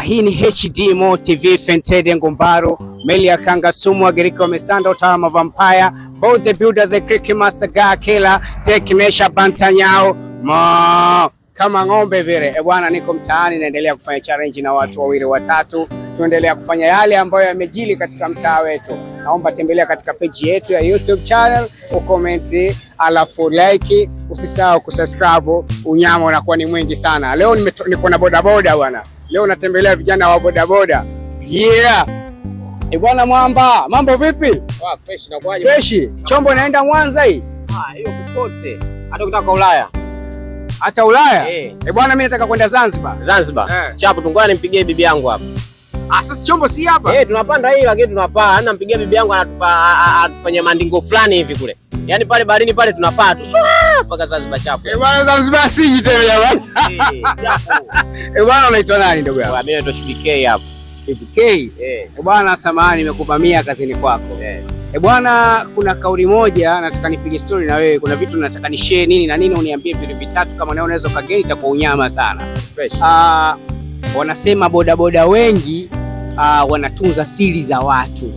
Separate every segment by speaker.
Speaker 1: Hii ni HD Mo TV Fentede Ngumbaru Melia Kanga Sumu Agiriko Mesanda Utama Vampire both the builder the Cricket Master Guy Killer Tekimesha Bantanyao Mo kama ng'ombe vile. Bwana, niko mtaani naendelea kufanya challenge na watu wawili watatu. Tuendelea kufanya yale ambayo yamejili katika mtaa wetu. Naomba tembelea katika page yetu ya YouTube channel, ukomenti, alafu like, usisahau kusubscribe. Unyama unakuwa ni mwingi sana. Leo niko na bodaboda bwana. Leo natembelea vijana wa bodaboda. Bwana Mwamba, mambo vipi?
Speaker 2: Fresh na kwaje?
Speaker 1: Fresh. Chombo naenda Mwanza hii?
Speaker 2: Hiyo kupote. Hata ukitaka Ulaya.
Speaker 1: Hata Ulaya? Bwana, mimi nataka kwenda Zanzibar.
Speaker 2: Zanzibar. Chapo tungoja nimpigie bibi yangu hapa.
Speaker 1: Sasa chombo si hapa?
Speaker 2: Tunapanda hii lakini tunapaa. Ana mpigia bibi yangu atufanyia mandingo fulani hivi kule. Yaani pale baharini pale tunapaa tu mpaka Zanzibar chapo.
Speaker 1: Bwana, Zanzibar siji tena bwana. Bwana, unaitwa nani ndugu yangu?
Speaker 2: Mimi naitwa SBK hapa.
Speaker 1: SBK? Bwana, samahani nimekuvamia kazini kwako. Bwana, kuna kauli moja nataka nipige story na wewe. Kuna vitu nataka ni share nini na nini, uniambie vitu vitatu kama na unaweza kageni, itakuwa unyama sana. Wanasema bodaboda wengi wanatunza siri za watu.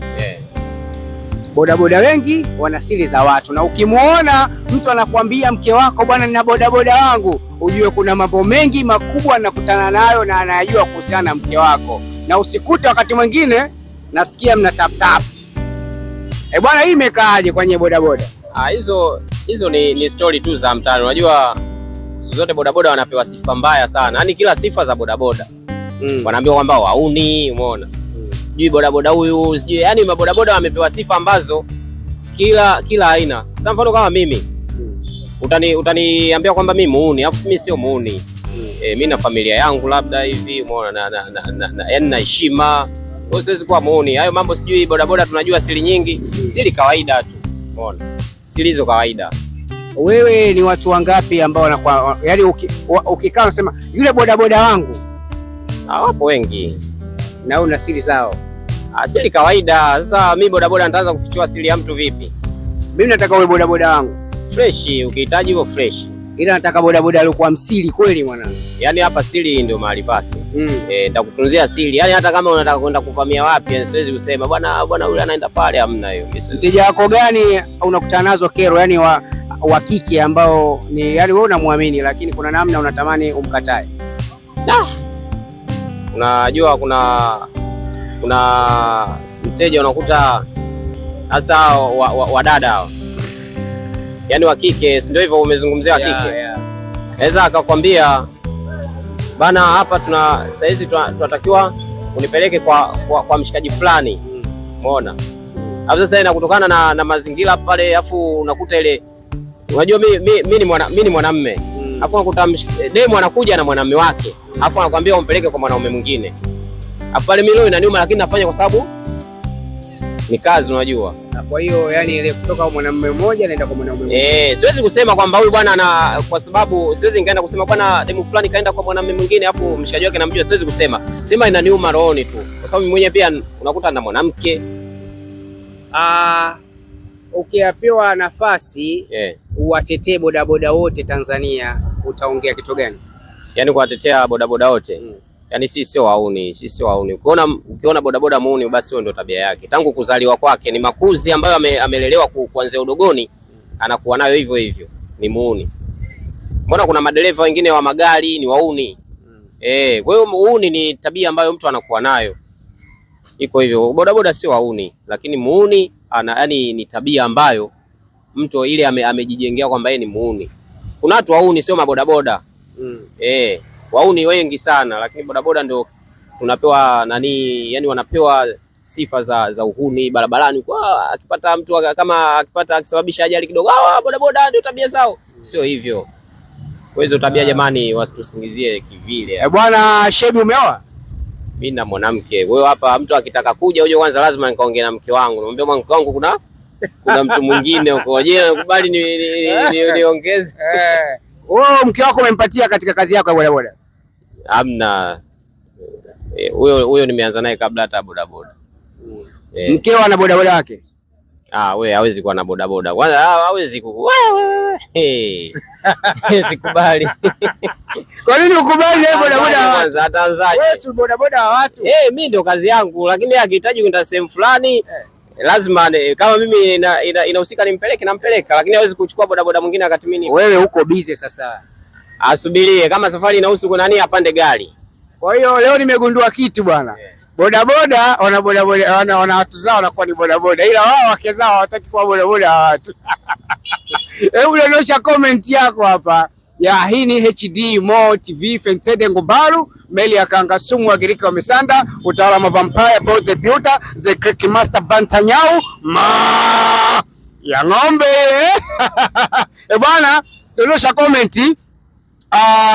Speaker 1: Bodaboda wengi wana siri za watu, na ukimuona mtu anakuambia mke wako, bwana nina bodaboda wangu, ujue kuna mambo mengi makubwa anakutana nayo na anayajua kuhusiana na mke wako. Na usikute wakati mwingine nasikia mna tap tap. Bwana, hii imekaaje kwenye bodaboda?
Speaker 2: Hizo ni story tu za mtaani. Unajua siku zote bodaboda wanapewa sifa mbaya sana. Yaani kila sifa za bodaboda. Wanaambiwa kwamba wauni, umeona? Sijui bodaboda huyu, sijui, yaani mabodaboda wamepewa sifa ambazo kila aina. Sasa mfano kama mimi. Utaniambia kwamba mimi muuni, afu mimi sio muuni. Mimi na familia yangu labda hivi, umeona, yaani na heshima. Siwezi kuwa muuni. Hayo mambo sijui bodaboda tunajua siri nyingi. Siri kawaida tu. Umeona? Siri hizo kawaida.
Speaker 1: Wewe ni watu wangapi ambao wanakuwa, yaani ukikaa unasema yule bodaboda wangu?
Speaker 2: Wapo wengi.
Speaker 1: Na una siri zao?
Speaker 2: Siri kawaida. Sasa mimi bodaboda nitaanza kufichua siri ya mtu vipi?
Speaker 1: Mimi nataka uwe bodaboda wangu
Speaker 2: fresh, ukihitaji hivyo fresh.
Speaker 1: Ila nataka bodaboda alikuwa msiri kweli mwanangu.
Speaker 2: Yaani hapa siri ndio mahali pake. Nitakutunzia siri. Yaani hata kama unataka kwenda kuvamia wapi, siwezi kusema bwana yule anaenda pale, hamna hiyo.
Speaker 1: Mteja wako gani unakutana nazo kero, yaani wa kike ambao ni yaani wewe unamwamini lakini kuna namna unatamani umkatae?
Speaker 2: Unajua kuna mteja unakuta hasa wadada hao. Yaani wa kike, ndio hivyo umezungumzia wa kike. Naweza akakwambia bana, hapa sasa hizi tunatakiwa unipeleke kwa mshikaji fulani. Umeona? Hapo sasa inakutokana na mazingira pale, afu unakuta ile, unajua mimi ni mwanamume. Afu unakuta demo anakuja na mwanamume wake. Afu anakuambia umpeleke kwa mwanaume mwingine. Hapo pale mimi leo inaniuma, lakini nafanya kwa sababu ni kazi, unajua.
Speaker 1: Kwa hiyo yani ile kutoka kwa mwanamume mmoja naenda kwa mwanamume mwingine.
Speaker 2: Siwezi kusema kwamba huyu bwana kwa sababu siwezi nikaenda kusema bwana demu fulani kaenda kwa mwanamume mwingine afu mshikaji wake namjua, siwezi kusema. Sema inaniuma rohoni tu. Kwa sababu mwenyewe pia unakuta na mwanamke.
Speaker 1: Ukiapewa nafasi uwatetee bodaboda wote Tanzania, utaongea kitu gani?
Speaker 2: Yaani kuwatetea bodaboda wote. Yaani sisi sio wauni. Ukiona bodaboda muuni, basi hiyo ndio tabia yake. Tangu kuzaliwa kwake ni makuzi ambayo amelelewa kuanzia udogoni, anakuwa nayo hivyo hivyo. Ni muuni. Mbona kuna madereva wengine wa magari ni wauni? Kwa hiyo muuni ni tabia ambayo mtu anakuwa nayo. Iko hivyo. Bodaboda sio wauni, lakini muuni yaani ni tabia ambayo mtu ile amejijengea kwamba yeye ni muuni. Kuna watu wauni sio mabodaboda. Wauni wengi sana, lakini bodaboda ndio tunapewa yani wanapewa sifa za uhuni barabarani. Kwa akipata mtu kama akisababisha ajali kidogo, bodaboda ndio tabia zao. Sio hivyo. Kwa hizo tabia jamani, wasitusingizie kivile.
Speaker 1: Bwana Shebi, umeoa?
Speaker 2: Mimi na mwanamke. Wewe hapa mtu akitaka kuja uje kwanza lazima nikaongee na mke wangu. Namwambia mke wangu kuna mtu mwingine huko. Je, nakubali niongeze?
Speaker 1: Mke wako umempatia katika kazi yako ya bodaboda?
Speaker 2: Hamna. Huyo nimeanza naye kabla hata bodaboda.
Speaker 1: Mkeo ana bodaboda wake?
Speaker 2: We hawezi kuwa na bodaboda. Kwanza hawezi sikubali.
Speaker 1: Kwa nini ukubali bodaboda?
Speaker 2: Kwanza ataanzaje?
Speaker 1: Wewe si bodaboda wa watu.
Speaker 2: Mimi ndio kazi yangu, lakini akihitaji kwenda sehemu fulani lazima kama mimi inahusika nimpeleke, nampeleka, lakini hawezi kuchukua bodaboda mwingine wakati mimi.
Speaker 1: Wewe uko busy sasa.
Speaker 2: Asubirie kama safari inahusu kuna nani apande gari.
Speaker 1: Kwa hiyo leo nimegundua kitu bwana. Bodaboda wana bodaboda wana watu zao wanakuwa ni bodaboda, ila wao wake zao hawataki kuwa bodaboda wa watu. Hebu dondosha comment yako hapa. Hii ni HD Mo TV Fentede Ngumbaru, meli ya Kangasumu Wagiriki wamesanda, utaalamu wa Vampire, both the builder, the Crick Master Bantanyau ya ng'ombe. Bwana, dondosha comment.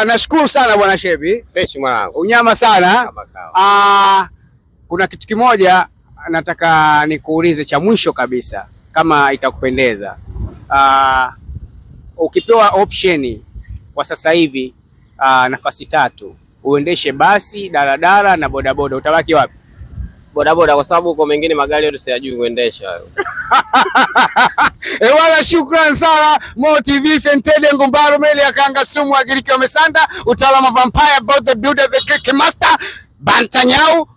Speaker 1: Nashukuru sana bwana Shebi.
Speaker 2: Fresh mwanangu.
Speaker 1: Unyama sana. Kuna kitu kimoja nataka nikuulize cha mwisho kabisa kama itakupendeza. Ukipewa option kwa sasa hivi nafasi 3, uendeshe basi, daladala na bodaboda, utabaki wapi?
Speaker 2: Bodaboda, kwa sababu kwa mengine magari yote siyajui kuendesha hayo.
Speaker 1: Wala shukran sana. Mo TV Fentede Ngumbaru, meli ya Kangasumu Wagiriki wamesanda, utaalamu wa Vampire, both the builder, the Crick Master Bantanyau